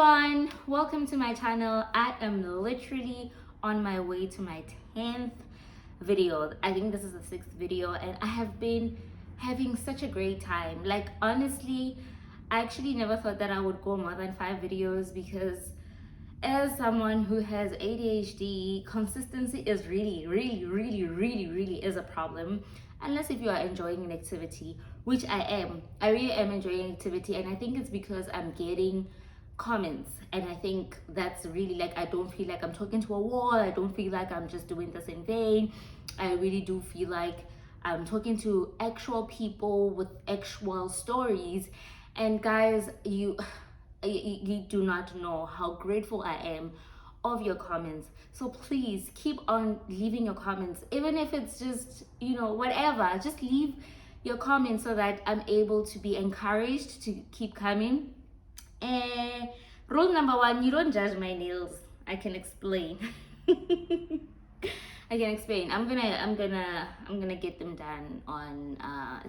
everyone, welcome to my channel. I am literally on my way to my 10th video. I think this is the 6th video and I have been having such a great time. Like, honestly, I actually never thought that I would go more than 5 videos because as someone who has ADHD, consistency is really is a problem, unless if you are enjoying an activity, which I am. I really am enjoying activity, and I think it's because I'm getting comments, and I think that's really, like, I don't feel like I'm talking to a wall. I don't feel like I'm just doing this in vain. I really do feel like I'm talking to actual people with actual stories. And guys, you do not know how grateful I am of your comments. So please keep on leaving your comments, even if it's just, whatever. Just leave your comments so that I'm able to be encouraged to keep coming. And rule number 1, you don't judge my nails. I can explain. I can explain. I'm gonna get them done on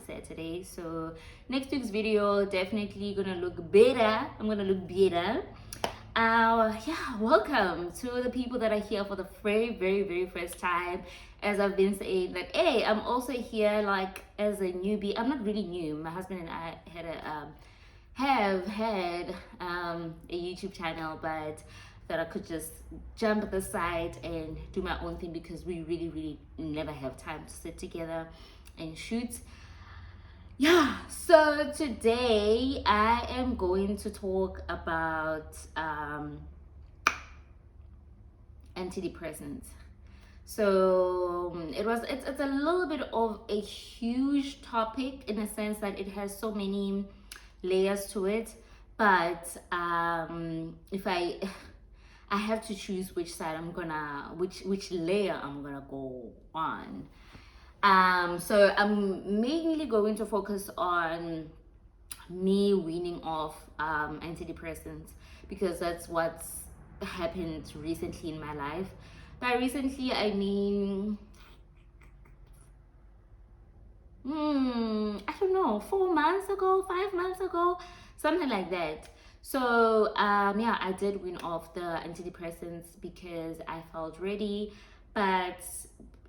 Saturday. So next week's video definitely gonna look better. I'm gonna look better. Yeah, welcome to the people that are here for the very first time. As I've been saying that, hey, I'm also here like as a newbie. I'm not really new. My husband and I have had a YouTube channel, but that I could just jump at the side and do my own thing because we really never have time to sit together and shoot. Yeah, so today I am going to talk about antidepressants. So it's a little bit of a huge topic in a sense that it has so many layers to it, but if I have to choose which side which layer I'm gonna go on. So I'm mainly going to focus on me weaning off antidepressants because that's what's happened recently in my life. By recently, I mean, I don't know, 4 months ago, 5 months ago, something like that. So yeah, I did wean off the antidepressants because I felt ready. But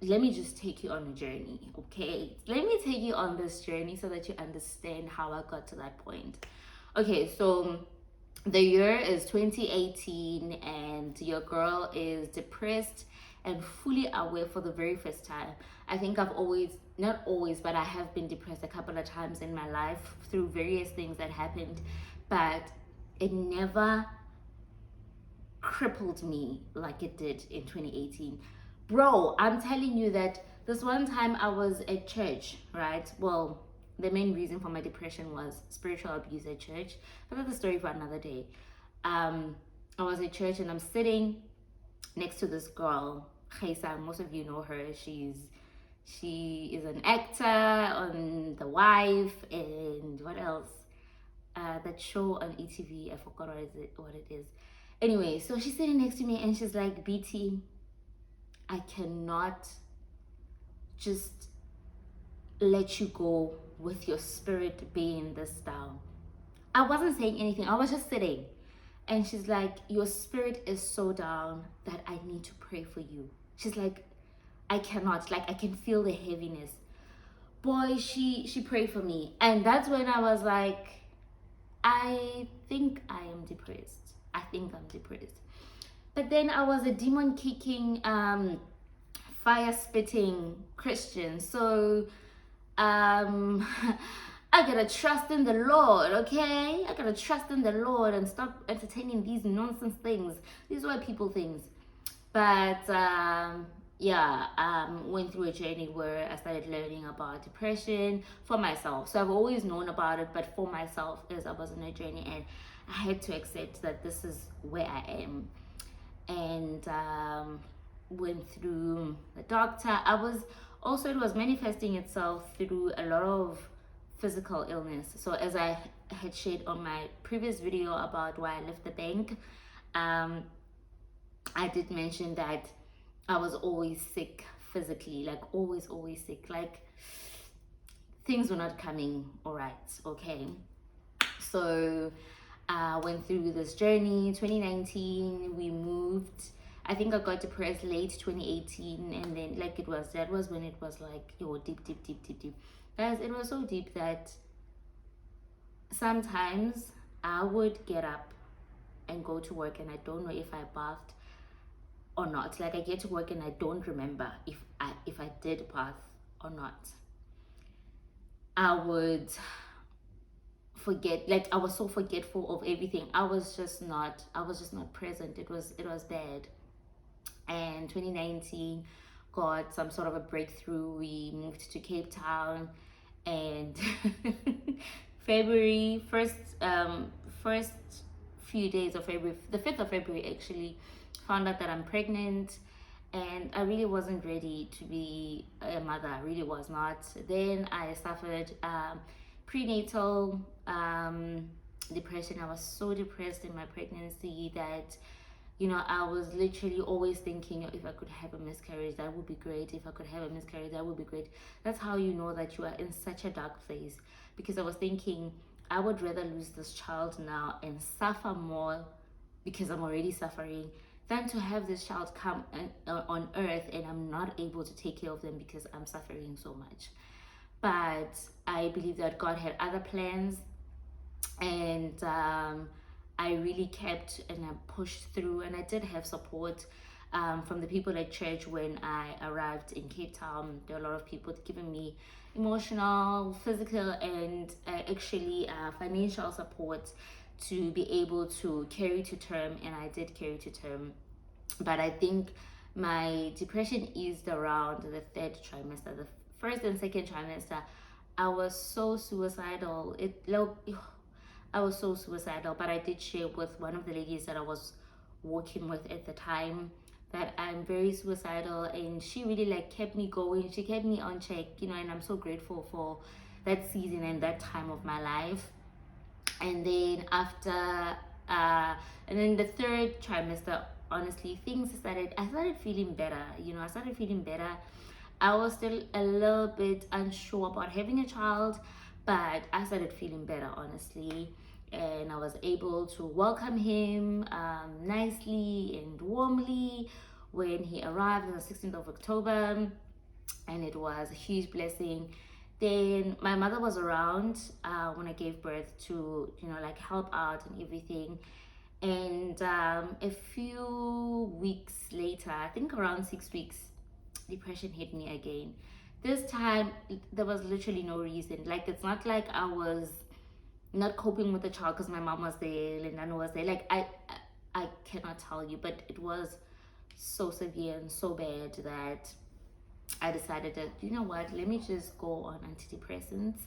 let me just take you on a journey, okay? Let me take you on this journey so that you understand how I got to that point. Okay, so the year is 2018 and your girl is depressed and fully aware for the very first time. I think I've always, not always, but I have been depressed a couple of times in my life through various things that happened, but it never crippled me like it did in 2018. Bro, I'm telling you that this one time I was at church, right? Well, the main reason for my depression was spiritual abuse at church, but that's a story for another day. I was at church and I'm sitting next to this girl, Khaisa. Most of you know her. She is an actor on The Wife and what else? That show on ETV. I forgot what it is. Anyway, so she's sitting next to me and she's like, BT, I cannot just let you go with your spirit being this down. I wasn't saying anything. I was just sitting. And she's like, your spirit is so down that I need to pray for you. She's like, I cannot. Like, I can feel the heaviness. Boy, she prayed for me. And that's when I was like, I think I am depressed. I think I'm depressed. But then I was a demon kicking, fire spitting Christian. So I gotta trust in the Lord, okay? I gotta trust in the Lord and stop entertaining these nonsense things, these white people things. But yeah, went through a journey where I started learning about depression for myself. So I've always known about it, but for myself, as I was on a journey, and I had to accept that this is where I am. And went through the doctor. It was manifesting itself through a lot of physical illness. So as I had shared on my previous video about why I left the bank, I did mention that I was always sick physically, like always sick, like things were not coming all right, okay? So Went through this journey. 2019, we moved. I think I got depressed late 2018, and then like that was when it was like, yo, deep, deep, deep, deep, deep. Guys, it was so deep that sometimes I would get up and go to work, and I don't know if I bathed or not. Like I get to work and I don't remember if I did bath or not. I would forget, like I was so forgetful of everything. I was just not present. It was bad. And 2019 got some sort of a breakthrough. We moved to Cape Town, and February first few days of February, the 5th of February actually, found out that I'm pregnant, and I really wasn't ready to be a mother. I really was not. Then I suffered prenatal depression. I was so depressed in my pregnancy that, you know, I was literally always thinking, if I could have a miscarriage, that would be great. If I could have a miscarriage, that would be great. That's how you know that you are in such a dark place, because I was thinking, I would rather lose this child now and suffer more because I'm already suffering than to have this child come on earth and I'm not able to take care of them because I'm suffering so much. But I believe that God had other plans, and I really kept and I pushed through, and I did have support from the people at church. When I arrived in Cape Town, there were a lot of people giving me emotional, physical, and actually financial support to be able to carry to term, and I did carry to term. But I think my depression eased around the third trimester. The first and second trimester, I was so suicidal. I was so suicidal, but I did share with one of the ladies that I was working with at the time that I'm very suicidal, and she really like kept me going. She kept me on check, you know, and I'm so grateful for that season and that time of my life. And then and then the third trimester, honestly, I started feeling better. You know, I started feeling better. I was still a little bit unsure about having a child, but I started feeling better, honestly. And I was able to welcome him nicely and warmly when he arrived on the 16th of October, and it was a huge blessing. Then my mother was around when I gave birth to, you know, like help out and everything. And a few weeks later, I think around 6 weeks, depression hit me again. This time, there was literally no reason. Like, it's not like I was not coping with the child because my mom was there, Lindana was there. Like, I cannot tell you, but it was so severe and so bad that I decided that, you know what, let me just go on antidepressants.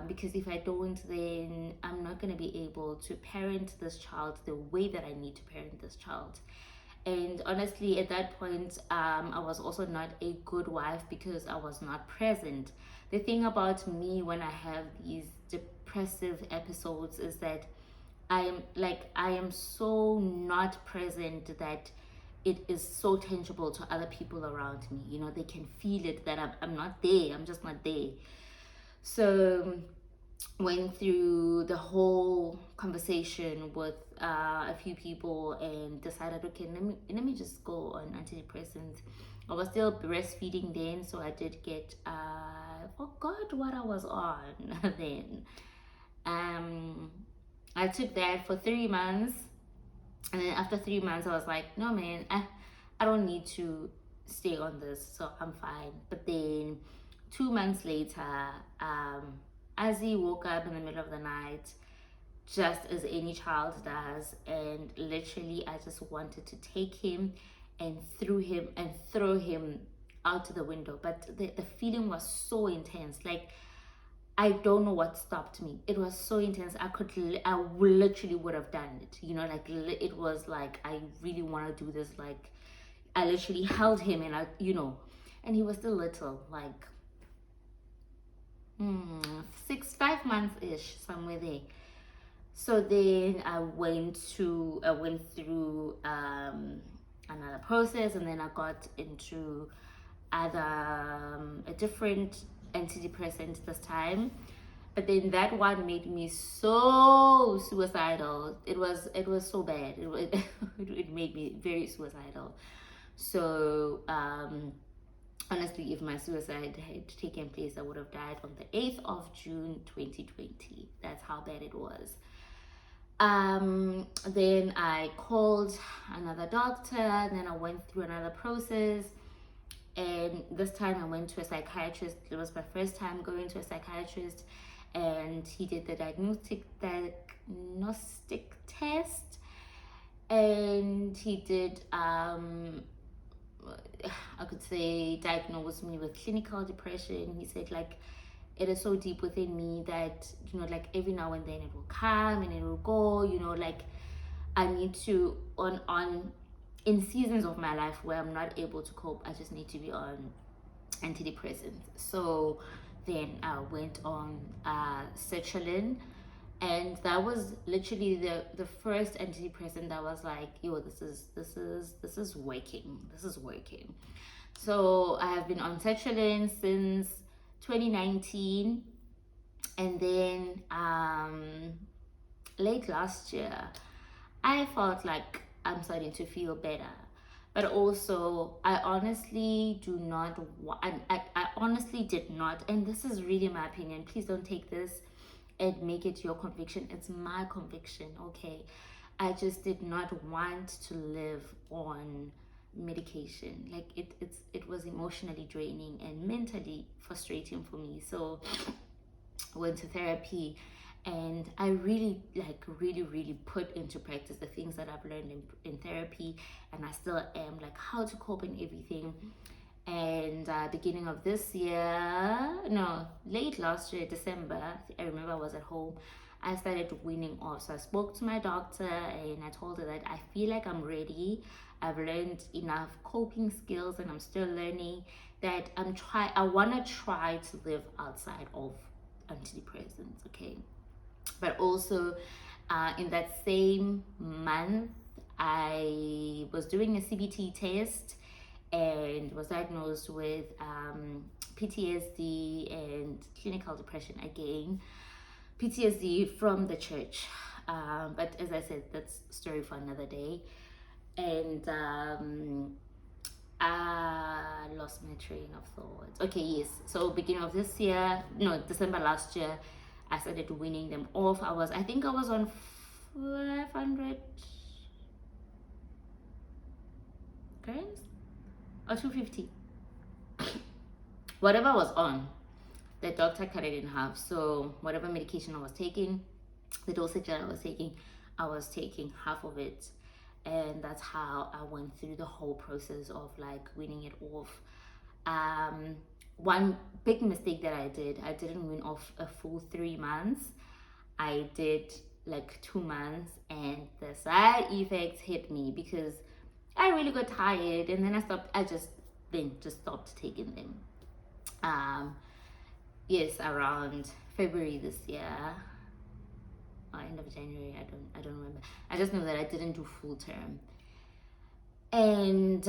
Because if I don't, then I'm not going to be able to parent this child the way that I need to parent this child. And honestly, at that point, I was also not a good wife because I was not present. The thing about me when I have these depressive episodes is that I am so not present that it is so tangible to other people around me. You know, they can feel it that I'm not there. I'm just not there. So went through the whole conversation with a few people and decided, okay, let me just go on antidepressants. I was still breastfeeding then, so I did get I forgot what I was on then. I took that for 3 months, and then after 3 months I was like, no man, I don't need to stay on this, so I'm fine. But then 2 months later, Azzy woke up in the middle of the night, just as any child does, and literally I just wanted to take him and throw him out the window. But the feeling was so intense. Like, I don't know what stopped me. It was so intense. I literally would have done it. You know, like it was like, I really want to do this. Like, I literally held him, and and he was still little, like 5 months ish, somewhere there. So then I went through another process, and then I got into a different antidepressant this time. But then that one made me so suicidal. It was so bad. It made me very suicidal. So honestly, if my suicide had taken place, I would have died on the 8th of June 2020. That's how bad it was. Then I called another doctor, then I went through another process, and this time I went to a psychiatrist. It was my first time going to a psychiatrist, and he did the diagnostic test, and he did I could say diagnosed me with clinical depression. He said like it is so deep within me that, you know, like every now and then it will come and it will go, you know, like I need to on in seasons of my life where I'm not able to cope, I just need to be on antidepressants. So then I went on sertraline, and that was literally the first antidepressant that was like, yo, this is working. So I have been on sertraline since 2019, and then late last year I felt like I'm starting to feel better. But also, I honestly do not I honestly did not, and this is really my opinion, please don't take this and make it your conviction. It's my conviction, okay? I just did not want to live on medication. Like it was emotionally draining and mentally frustrating for me. So I went to therapy, and I really really put into practice the things that I've learned in therapy, and I still am, like how to cope and everything. And beginning of this year, no, late last year, December, I remember I was at home, I started weaning off. So I spoke to my doctor and I told her that I feel like I'm ready. I've learned enough coping skills, and I'm still learning, that I want to try to live outside of antidepressants, okay? But also in that same month, I was doing a CBT test and was diagnosed with PTSD and clinical depression again. PTSD from the church, but as I said, that's a story for another day. And I lost my train of thought. Okay, yes. So beginning of this year, no, December last year, I started weaning them off. I think I was on 500 grams or 250. Whatever I was on, the doctor cut it in half. So whatever medication I was taking, the dosage that I was taking half of it. And that's how I went through the whole process of like weaning it off. One big mistake that I didn't wean off a full 3 months. I did like 2 months, and the side effects hit me because I really got tired, and then I just stopped taking them. Yes, around February this year, or end of January, I don't remember. I just know that I didn't do full term, and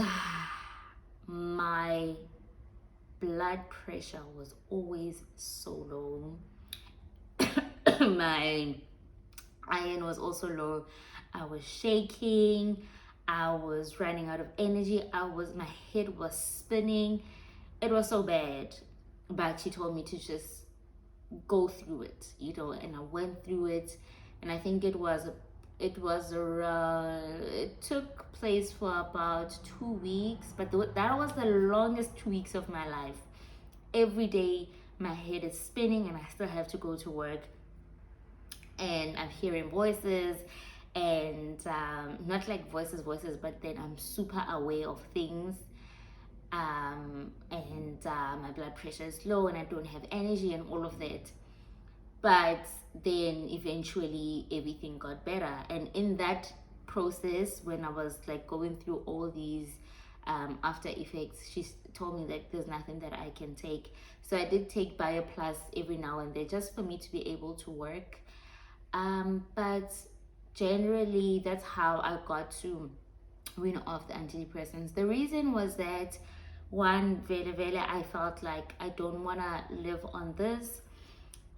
my blood pressure was always so low. My iron was also low. I was shaking. I was running out of energy. My head was spinning. It was so bad. But she told me to just go through it, you know, and I went through it. And I think it took place for about 2 weeks, but that was the longest 2 weeks of my life. Every day my head is spinning, and I still have to go to work, and I'm hearing voices, and not like voices, but then I'm super aware of things, and my blood pressure is low, and I don't have energy and all of that. But then eventually everything got better, and in that process, when I was like going through all these after effects, she told me that there's nothing that I can take. So I did take BioPlus every now and then, just for me to be able to work. But generally, that's how I got to wean off the antidepressants. The reason was that, one, I felt like I don't want to live on this.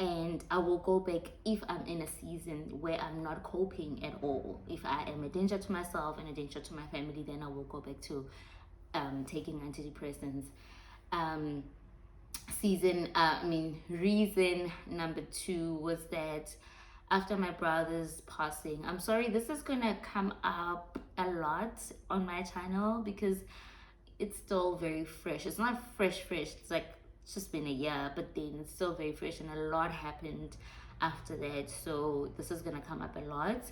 And I will go back if I'm in a season where I'm not coping at all. If I am a danger to myself and a danger to my family, then I will go back to taking antidepressants. um reason number 2 was that after my brother's passing, I'm sorry, this is gonna come up a lot on my channel because it's still very fresh. It's not fresh, it's like it's just been a year, but then it's still very fresh and a lot happened after that. So this is gonna come up a lot.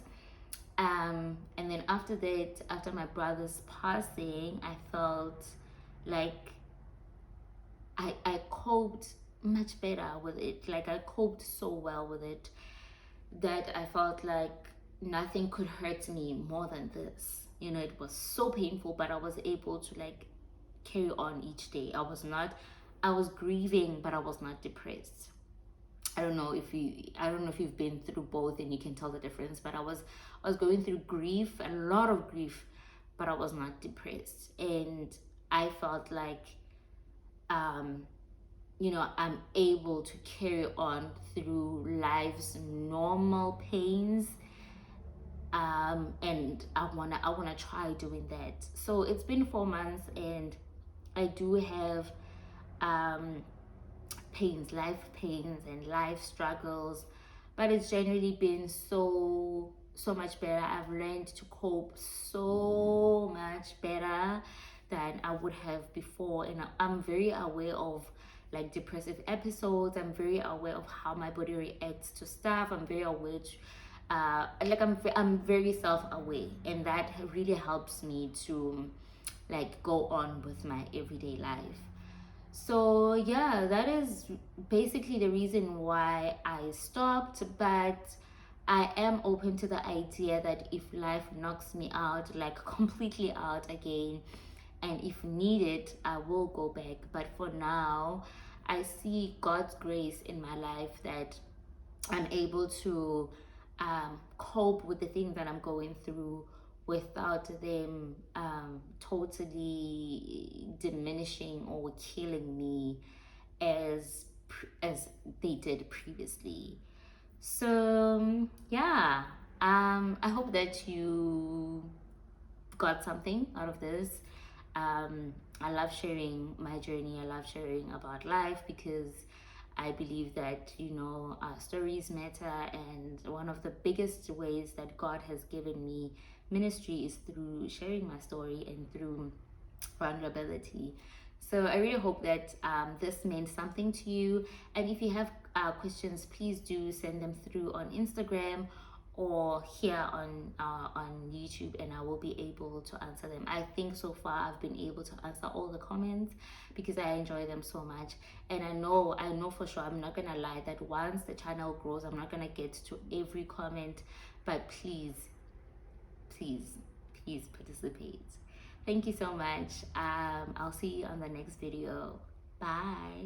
And then after that, after my brother's passing, I felt like I coped much better with it. Like I coped so well with it that I felt like nothing could hurt me more than this. You know, it was so painful, but I was able to like carry on each day. I was grieving, but I was not depressed. I don't know if you've been through both and you can tell the difference, but I was going through grief, a lot of grief, but I was not depressed. And I felt like I'm able to carry on through life's normal pains. And I wanna try doing that. So it's been 4 months and I do have life pains and life struggles, but it's generally been so much better. I've learned to cope so much better than I would have before, and I'm very aware of like depressive episodes. I'm very aware of how my body reacts to stuff. I'm very aware I'm very self-aware, and that really helps me to like go on with my everyday life. So yeah, that is basically the reason why I stopped. But I am open to the idea that if life knocks me out, like completely out again, and if needed, I will go back. But for now, I see God's grace in my life that I'm able to cope with the things that I'm going through without them totally diminishing or killing me as they did previously. So yeah, I hope that you got something out of this. I love sharing my journey. I love sharing about life because I believe that, our stories matter. And one of the biggest ways that God has given me ministry is through sharing my story and through vulnerability. So I really hope that this meant something to you. And if you have questions, please do send them through on Instagram or here on YouTube, and I will be able to answer them. I think so far I've been able to answer all the comments because I enjoy them so much. And I know for sure, I'm not gonna lie, that once the channel grows, I'm not gonna get to every comment, but please participate. Thank you so much. I'll see you on the next video. Bye.